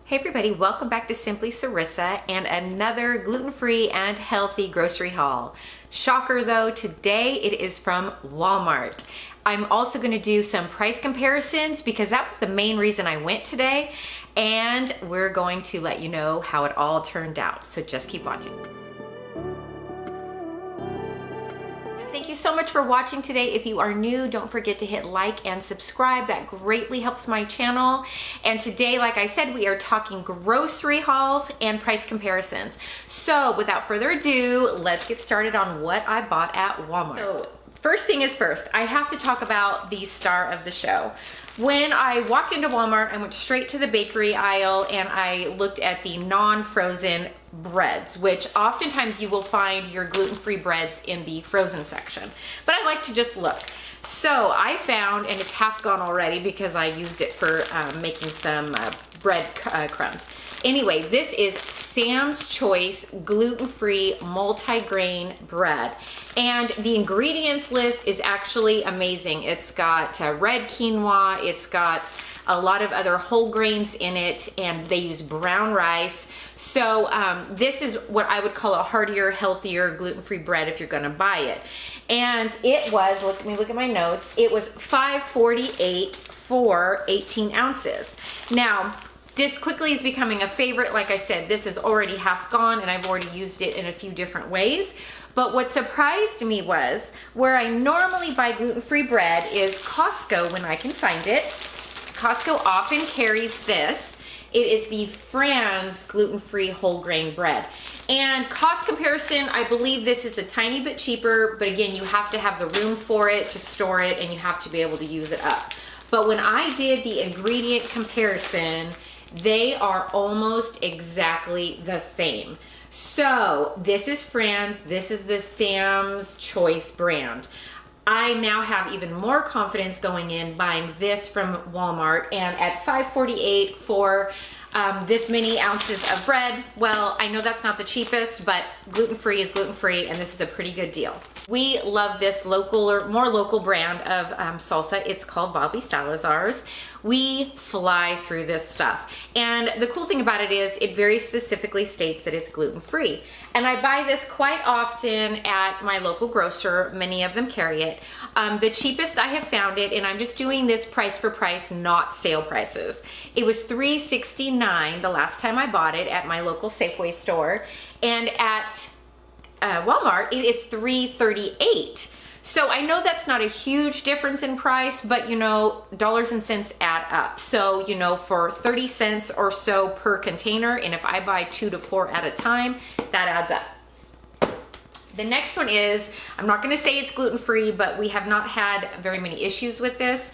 Hey everybody, welcome back to Simply Cerisa and another gluten-free and healthy grocery haul. Shocker though, today it is from Walmart. I'm also going to do some price comparisons because that was the main reason I went today, and we're going to let you know how it all turned out. So just keep watching. Thank you so much for watching today. If you are new, don't forget to hit like and subscribe. That greatly helps my channel. And today, like I said, we are talking grocery hauls and price comparisons. So without further ado, let's get started on what I bought at Walmart. So first thing is first, I have to talk about the star of the show. When I walked into Walmart, I went straight to the bakery aisle and I looked at the non-frozen breads, which oftentimes you will find your gluten-free breads in the frozen section. But I like to just look. So I found, and it's half gone already because I used it for making some bread crumbs. Anyway, this is Sam's Choice gluten-free multi-grain bread. And the ingredients list is actually amazing. It's got red quinoa, it's got a lot of other whole grains in it, and they use brown rice. So this is what I would call a heartier, healthier, gluten-free bread if you're gonna buy it. And it was, look at my notes, it was $5.48 for 18 ounces. Now, this quickly is becoming a favorite. Like I said, this is already half gone and I've already used it in a few different ways. But what surprised me was where I normally buy gluten-free bread is Costco when I can find it. Costco often carries this. It is the Franz gluten-free whole grain bread. And cost comparison, I believe this is a tiny bit cheaper, but again, you have to have the room for it to store it and you have to be able to use it up. But when I did the ingredient comparison, they are almost exactly the same. So this is Franz, this is the Sam's Choice brand. I now have even more confidence going in buying this from Walmart, and at $5.48 for this many ounces of bread, well, I know that's not the cheapest, but gluten-free is gluten-free, and this is a pretty good deal. We love this local or more local brand of salsa. It's called Bobby Salazar's. We fly through this stuff. And the cool thing about it is it very specifically states that it's gluten-free. And I buy this quite often at my local grocer. Many of them carry it. The cheapest I have found it, and I'm just doing this price for price, not sale prices. It was $3.69 the last time I bought it at my local Safeway store. And at Walmart, it is $3.38. So I know that's not a huge difference in price, but you know, dollars and cents add up. So, you know, for 30 cents or so per container, and if I buy 2 to 4 at a time, that adds up. The next one is, I'm not gonna say it's gluten-free, but we have not had very many issues with this,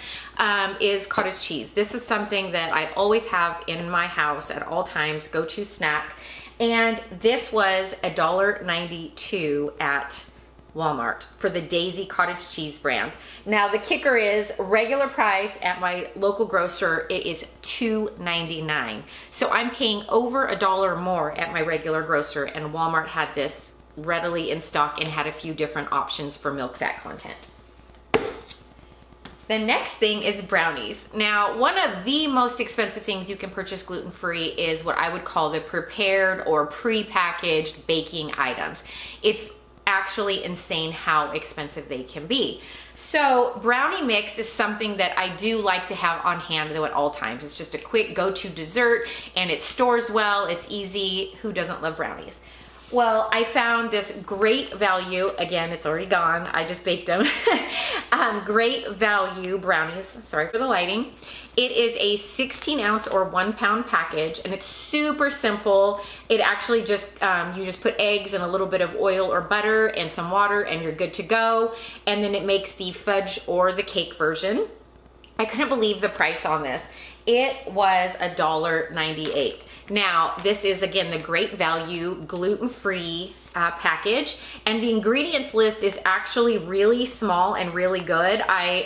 is cottage cheese. This is something that I always have in my house at all times, go-to snack. And this was $1.92 at Walmart for the Daisy cottage cheese brand. Now the kicker is regular price at my local grocer, it is $2.99. So I'm paying over $1 more at my regular grocer, and Walmart had this readily in stock and had a few different options for milk fat content. The next thing is brownies. Now, one of the most expensive things you can purchase gluten-free is what I would call the prepared or pre-packaged baking items. It's actually insane how expensive they can be. So brownie mix is something that I do like to have on hand though at all times. It's just a quick go-to dessert and it stores well, it's easy. Who doesn't love brownies? Well, I found this great value, again, it's already gone, I just baked them. Great value brownies, sorry for the lighting. It is a 16 ounce or 1 pound package, and it's super simple. It actually just, you just put eggs and a little bit of oil or butter and some water and you're good to go. And then it makes the fudge or the cake version. I couldn't believe the price on this. It was $1.98. Now, this is again the great value gluten-free package, and the ingredients list is actually really small and really good.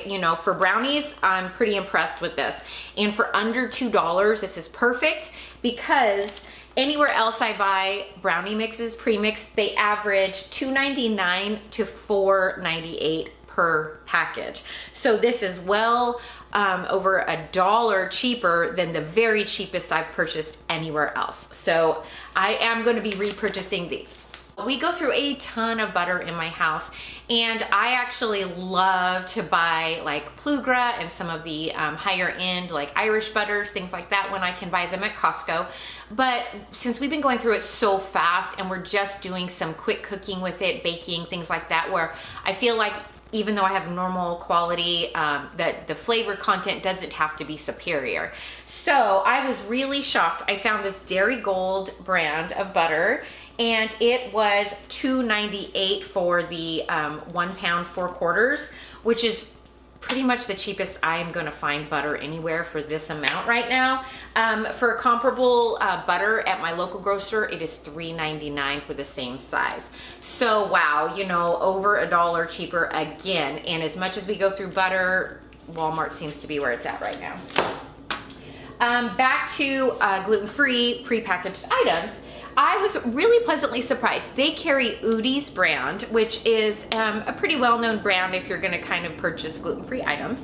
You know, for brownies, I'm pretty impressed with this. And for under $2, this is perfect because anywhere else I buy brownie mixes, pre-mix, they average $2.99 to $4.98 per package. So this is well over $1 cheaper than the very cheapest I've purchased anywhere else. So I am going to be repurchasing these. We go through a ton of butter in my house, and I actually love to buy like Plugra and some of the higher end like Irish butters, things like that, when I can buy them at Costco. But since we've been going through it so fast and we're just doing some quick cooking with it, baking, things like that, where I feel like even though I have normal quality, that the flavor content doesn't have to be superior. So I was really shocked. I found this Darigold brand of butter, and it was $2.98 for the 1 pound 4/4, which is pretty much the cheapest I am gonna find butter anywhere for this amount right now. For comparable butter at my local grocer, it is $3.99 for the same size. So wow, you know, over $1 cheaper again. And as much as we go through butter, Walmart seems to be where it's at right now. Back to gluten-free prepackaged items. I was really pleasantly surprised. They carry UDI's brand, which is a pretty well-known brand if you're gonna kind of purchase gluten-free items.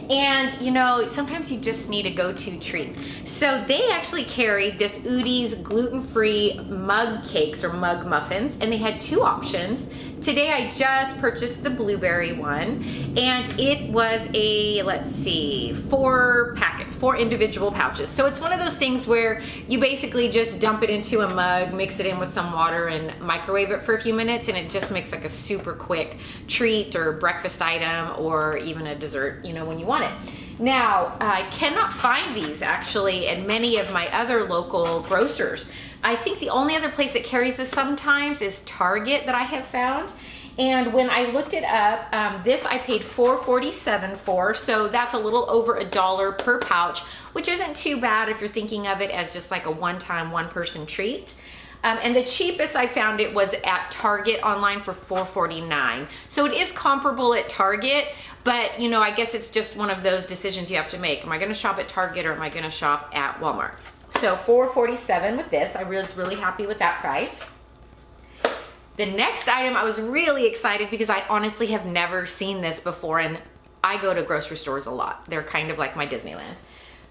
And you know, sometimes you just need a go-to treat. So they actually carried this UDI's gluten-free mug cakes or mug muffins, and they had 2 options. Today I just purchased the blueberry one, and it was a, let's see, 4 packets, 4 individual pouches. So it's one of those things where you basically just dump it into a mug, mix it in with some water, and microwave it for a few minutes, and it just makes like a super quick treat or breakfast item or even a dessert, you know, when you want it. Now, I cannot find these actually in many of my other local grocers. I think the only other place that carries this sometimes is Target that I have found. And when I looked it up, this I paid $4.47 for, so that's a little over $1 per pouch, which isn't too bad if you're thinking of it as just like a one-time, one-person treat. And the cheapest I found it was at Target online for $4.49. So it is comparable at Target, but you know, I guess it's just one of those decisions you have to make. Am I gonna shop at Target or am I gonna shop at Walmart? So $4.47 with this. I was really happy with that price. The next item, I was really excited because I honestly have never seen this before, and I go to grocery stores a lot. They're kind of like my Disneyland.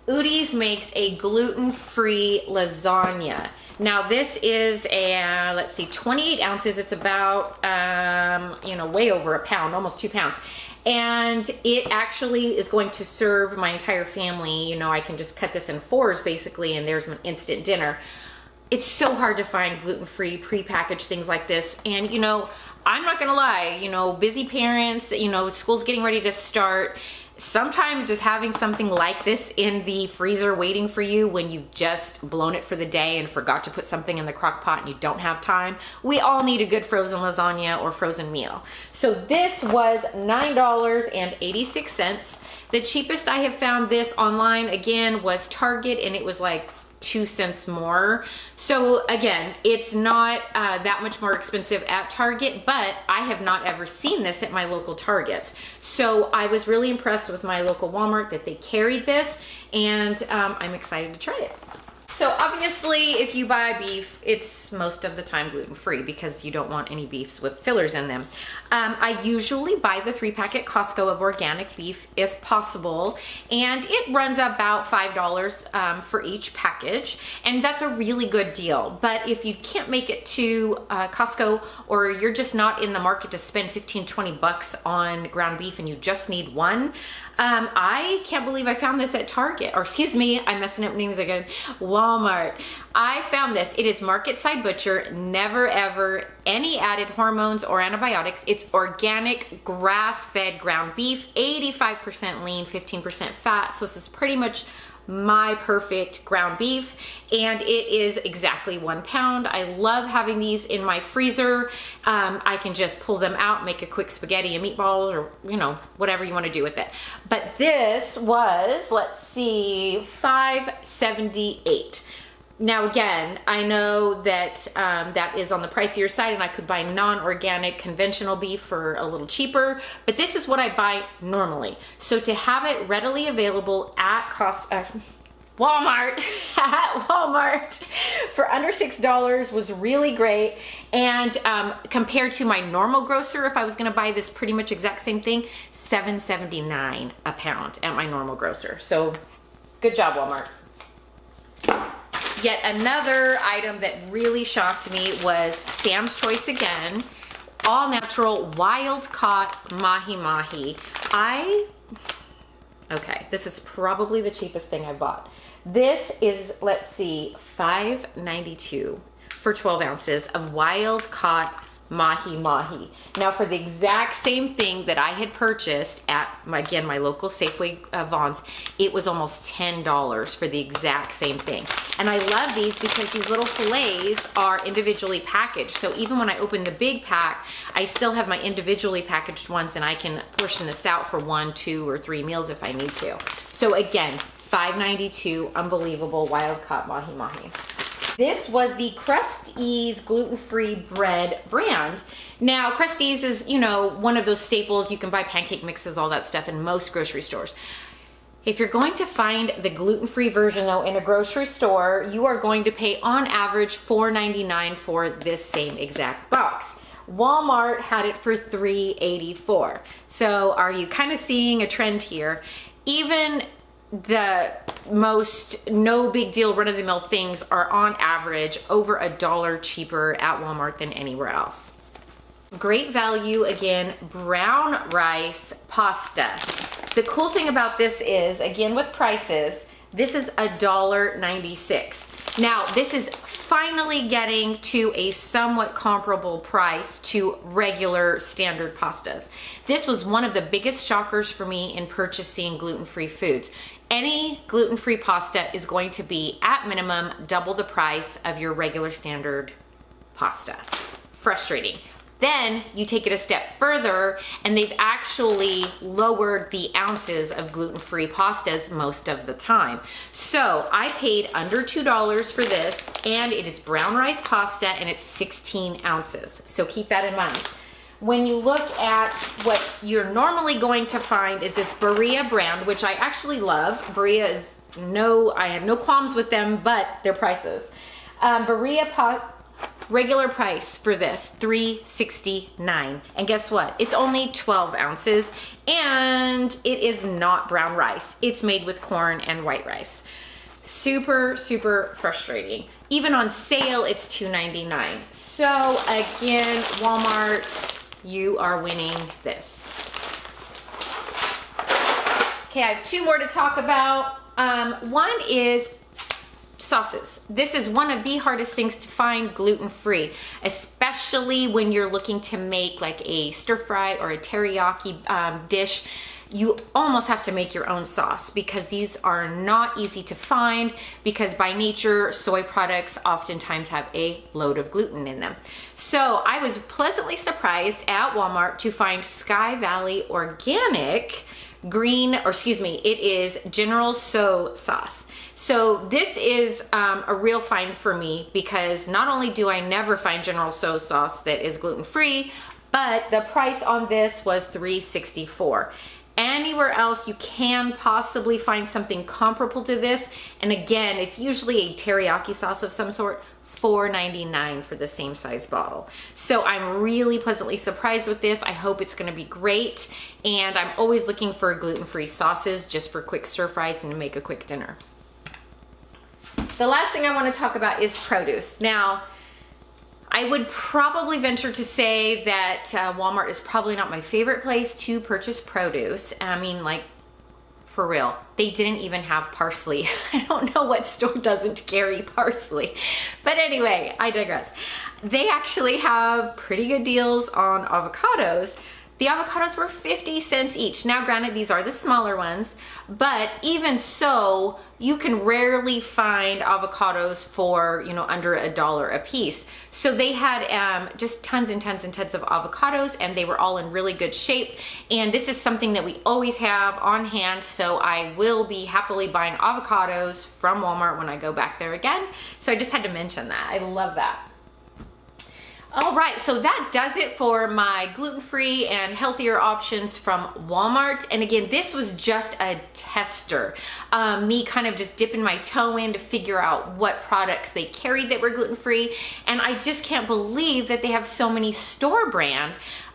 UDI's makes a gluten-free lasagna. Now this is a, let's see, 28 ounces. It's about, you know, way over a pound, almost 2 pounds. And it actually is going to serve my entire family. You know, I can just cut this in 4s basically, and there's an instant dinner. It's so hard to find gluten-free prepackaged things like this. And you know, I'm not gonna lie, you know, busy parents, you know, school's getting ready to start. Sometimes just having something like this in the freezer waiting for you when you've just blown it for the day and forgot to put something in the crock pot and you don't have time. We all need a good frozen lasagna or frozen meal. So this was $9.86. The cheapest I have found this online, again, was Target, and it was like 2 cents more. So again, it's not that much more expensive at Target, but I have not ever seen this at my local Targets. So I was really impressed with my local Walmart that they carried this, and I'm excited to try it. So obviously, if you buy beef, it's most of the time gluten-free because you don't want any beefs with fillers in them. I usually buy the 3-pack at Costco of organic beef if possible, and it runs about $5 for each package, and that's a really good deal. But if you can't make it to Costco, or you're just not in the market to spend 15-20 bucks on ground beef and you just need one, I can't believe I found this at Target, or excuse me, I'm messing up names again, Walmart. I found this. It is Market Side Butcher, never ever any added hormones or antibiotics. It's organic grass-fed ground beef, 85% lean, 15% fat. So this is pretty much my perfect ground beef, and it is exactly 1 pound. I love having these in my freezer. I can just pull them out, make a quick spaghetti and meatballs, or you know, whatever you want to do with it. But this was, let's see, $5.78. Now again, I know that that is on the pricier side, and I could buy non-organic conventional beef for a little cheaper, but this is what I buy normally. So to have it readily available at Walmart at Walmart for under $6 was really great. And compared to my normal grocer, if I was gonna buy this pretty much exact same thing, $7.79 a pound at my normal grocer. So good job, Walmart. Yet another item that really shocked me was Sam's Choice again. All natural, wild caught mahi-mahi. Okay, this is probably the cheapest thing I bought. This is, let's see, $5.92 for 12 ounces of wild caught mahi-mahi. Now for the exact same thing that I had purchased at, again, my local Safeway Vons, it was almost $10 for the exact same thing. And I love these because these little fillets are individually packaged. So even when I open the big pack, I still have my individually packaged ones and I can portion this out for 1, 2, or 3 meals if I need to. So again, $5.92, unbelievable wild caught mahi-mahi. This was the Krusteaz gluten-free bread brand. Now, Krusteaz is, you know, one of those staples. You can buy pancake mixes, all that stuff in most grocery stores. If you're going to find the gluten-free version though in a grocery store, you are going to pay on average $4.99 for this same exact box. Walmart had it for $3.84. So are you kind of seeing a trend here? Even the most no big deal run-of-the-mill things are on average over $1 cheaper at Walmart than anywhere else. Great value again, brown rice pasta. The cool thing about this is, again with prices, this is $1.96. Now this is finally getting to a somewhat comparable price to regular standard pastas. This was one of the biggest shockers for me in purchasing gluten-free foods. Any gluten-free pasta is going to be at minimum double the price of your regular standard pasta. Frustrating. Then you take it a step further and they've actually lowered the ounces of gluten-free pastas most of the time. So I paid under $2 for this and it is brown rice pasta and it's 16 ounces. So keep that in mind. When you look at what you're normally going to find is this Berea brand, which I actually love. Berea is I have no qualms with them, but their prices. Berea regular price for this, $3.69. And guess what? It's only 12 ounces and it is not brown rice. It's made with corn and white rice. Super, super frustrating. Even on sale, it's $2.99. So again, Walmart, you are winning this. Okay, I have 2 more to talk about. One is sauces. This is one of the hardest things to find gluten-free, especially when you're looking to make like a stir fry or a teriyaki dish. You almost have to make your own sauce because these are not easy to find because by nature, soy products oftentimes have a load of gluten in them. So I was pleasantly surprised at Walmart to find Sky Valley Organic it is General So sauce. So this is a real find for me because not only do I never find General So sauce that is gluten-free, but the price on this was $3.64. Anywhere else you can possibly find something comparable to this, and again, it's usually a teriyaki sauce of some sort, $4.99 for the same size bottle. So I'm really pleasantly surprised with this. I hope it's gonna be great, and I'm always looking for gluten-free sauces just for quick stir fries and to make a quick dinner. The last thing I want to talk about is produce. Now, I would probably venture to say that Walmart is probably not my favorite place to purchase produce. I mean, like, for real, they didn't even have parsley. I don't know what store doesn't carry parsley. But anyway, I digress. They actually have pretty good deals on avocados. The avocados were 50 cents each. Now granted, these are the smaller ones, but even so, you can rarely find avocados for, you know, under $1 a piece. So they had just tons and tons and tons of avocados, and they were all in really good shape. And this is something that we always have on hand, so I will be happily buying avocados from Walmart when I go back there again. So I just had to mention that. I love that. All right, so that does it for my gluten-free and healthier options from Walmart. And again, this was just a tester. Me kind of just dipping my toe in to figure out what products they carried that were gluten-free. And I just can't believe that they have so many store brand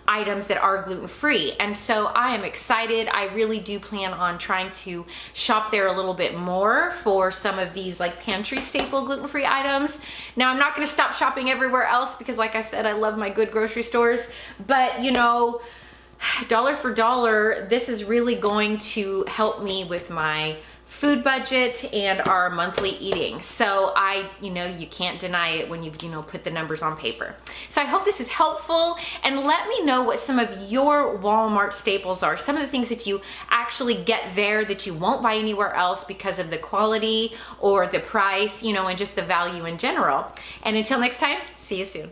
items that are gluten-free. And so I am excited. I really do plan on trying to shop there a little bit more for some of these like pantry staple gluten-free items. Now I'm not gonna stop shopping everywhere else because like I said, I love my good grocery stores, but you know, dollar for dollar, this is really going to help me with my food budget and our monthly eating. So you can't deny it when you put the numbers on paper. So I hope this is helpful, and let me know what some of your Walmart staples are. Some of the things that you actually get there that you won't buy anywhere else because of the quality or the price, and just the value in general. And until next time, see you soon.